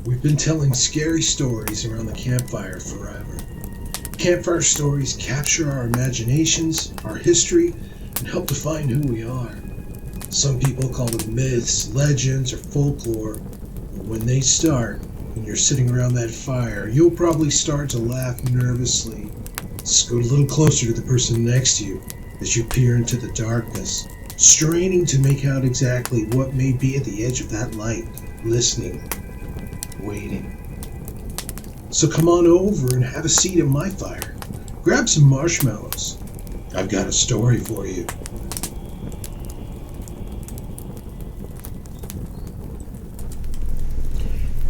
We've been telling scary stories around the campfire forever. Campfire stories capture our imaginations, our history, and help define who we are. Some people call them myths, legends, or folklore, but when they start, when you're sitting around that fire, you'll probably start to laugh nervously. Scoot a little closer to the person next to you as you peer into the darkness, straining to make out exactly what may be at the edge of that light, listening, waiting. So come on over and have a seat at my fire. Grab some marshmallows. I've got a story for you.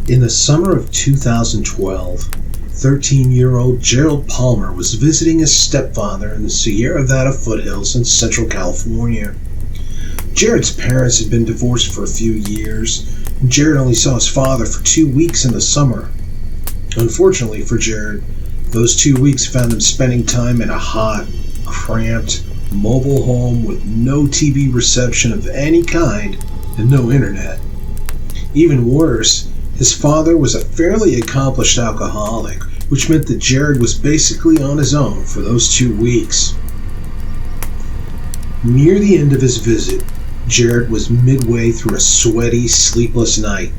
In the summer of 2012, 13-year-old Gerald Palmer was visiting his stepfather in the Sierra Nevada foothills in Central California. Jared's parents had been divorced for a few years, and Jared only saw his father for 2 weeks in the summer. Unfortunately for Jared, those 2 weeks found him spending time in a hot, cramped, mobile home with no TV reception of any kind and no internet. Even worse, his father was a fairly accomplished alcoholic, which meant that Jared was basically on his own for those 2 weeks. Near the end of his visit, Jared was midway through a sweaty, sleepless night.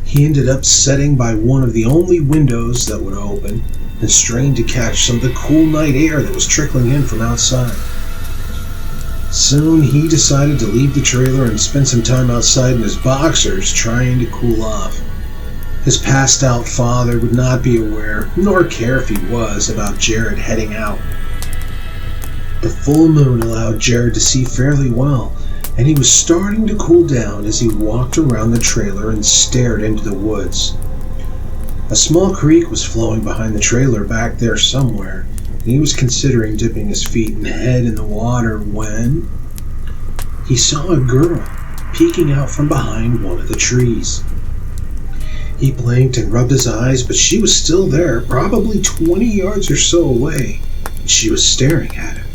He ended up sitting by one of the only windows that would open and strained to catch some of the cool night air that was trickling in from outside. Soon he decided to leave the trailer and spend some time outside in his boxers trying to cool off. His passed out father would not be aware, nor care if he was, about Jared heading out. The full moon allowed Jared to see fairly well, and he was starting to cool down as he walked around the trailer and stared into the woods. A small creek was flowing behind the trailer back there somewhere, and he was considering dipping his feet and head in the water when he saw a girl peeking out from behind one of the trees. He blinked and rubbed his eyes, but she was still there, probably 20 yards or so away, and she was staring at him.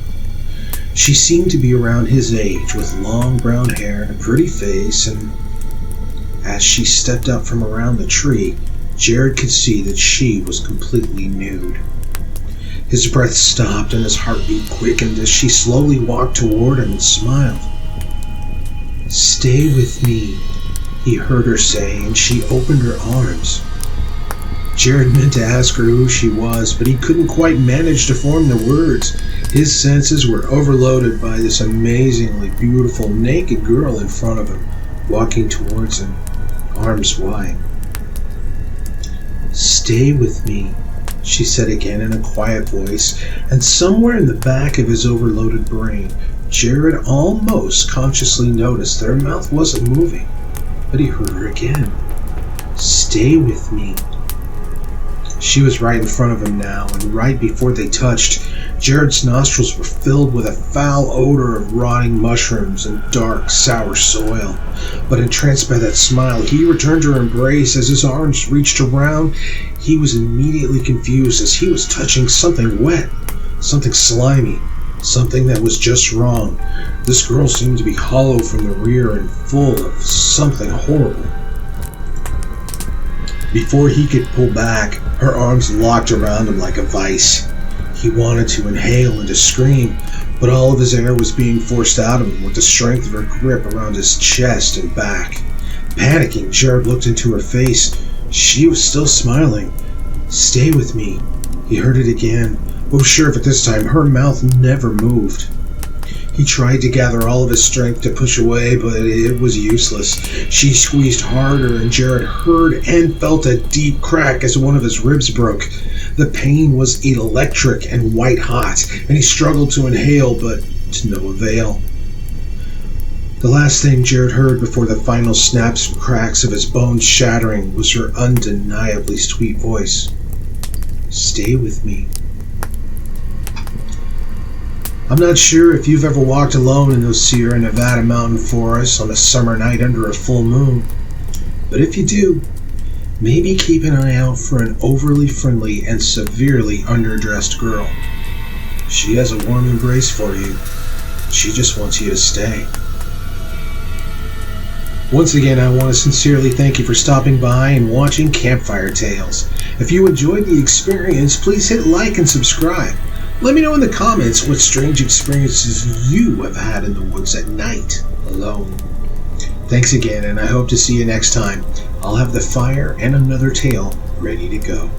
She seemed to be around his age, with long brown hair and a pretty face, and as she stepped out from around the tree, Jared could see that she was completely nude. His breath stopped and his heartbeat quickened as she slowly walked toward him and smiled. "Stay with me," he heard her say, and she opened her arms. Jared meant to ask her who she was, but he couldn't quite manage to form the words. His senses were overloaded by this amazingly beautiful naked girl in front of him, walking towards him, arms wide. "Stay with me," she said again in a quiet voice, and somewhere in the back of his overloaded brain, Jared almost consciously noticed that her mouth wasn't moving. But he heard her again. "Stay with me." She was right in front of him now, and right before they touched, Jared's nostrils were filled with a foul odor of rotting mushrooms and dark, sour soil. But entranced by that smile, he returned her embrace. As his arms reached around, he was immediately confused as he was touching something wet, something slimy, something that was just wrong. This girl seemed to be hollow from the rear and full of something horrible. Before he could pull back, her arms locked around him like a vice. He wanted to inhale and to scream, but all of his air was being forced out of him with the strength of her grip around his chest and back. Panicking, Jared looked into her face. She was still smiling. "Stay with me." He heard it again. Oh, sure, but this time her mouth never moved. He tried to gather all of his strength to push away, but it was useless. She squeezed harder, and Jared heard and felt a deep crack as one of his ribs broke. The pain was electric and white hot, and he struggled to inhale, but to no avail. The last thing Jared heard before the final snaps and cracks of his bones shattering was her undeniably sweet voice. "Stay with me." I'm not sure if you've ever walked alone in those Sierra Nevada mountain forests on a summer night under a full moon, but if you do, maybe keep an eye out for an overly friendly and severely underdressed girl. She has a warm embrace for you. She just wants you to stay. Once again, I want to sincerely thank you for stopping by and watching Campfire Tales. If you enjoyed the experience, please hit like and subscribe. Let me know in the comments what strange experiences you have had in the woods at night, alone. Thanks again, and I hope to see you next time. I'll have the fire and another tale ready to go.